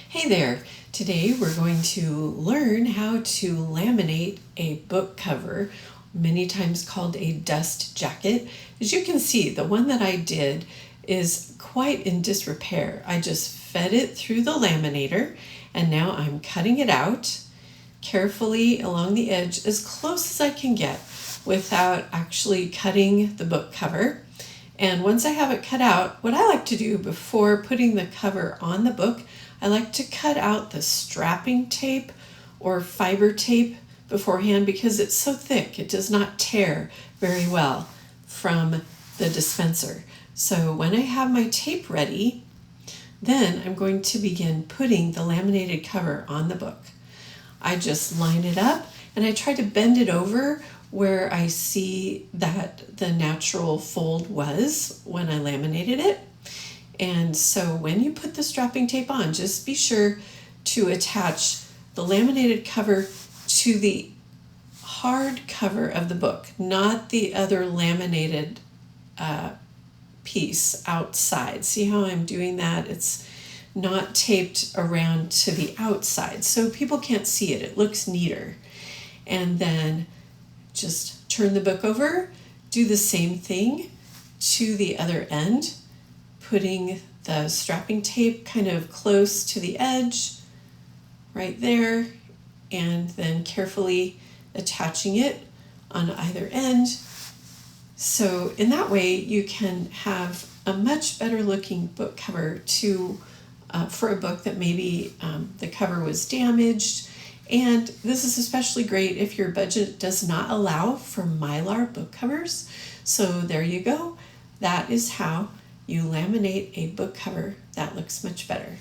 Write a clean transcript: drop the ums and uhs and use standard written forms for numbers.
Hey there! Today we're going to learn how to laminate a book cover, many times called a dust jacket. As you can see, the one that I did is quite in disrepair. I just fed it through the laminator and now I'm cutting it out carefully along the edge as close as I can get without actually cutting the book cover. And once I have it cut out, what I like to do before putting the cover on the book, I like to cut out the strapping tape or fiber tape beforehand because it's so thick it does not tear very well from the dispenser. So when I have my tape ready, then I'm going to begin putting the laminated cover on the book. I just line it up and I try to bend it over where I see that the natural fold was when I laminated it. And so when you put the strapping tape on, just be sure to attach the laminated cover to the hard cover of the book, not the other laminated piece outside. See how I'm doing that? It's not taped around to the outside, so people can't see it. It looks neater. And then just turn the book over, do the same thing to the other end, putting the strapping tape kind of close to the edge right there, and then carefully attaching it on either end. So in that way you can have a much better looking book cover for a book that maybe the cover was damaged. And this is especially great if your budget does not allow for Mylar book covers. So there you go. That is how you laminate a book cover that looks much better.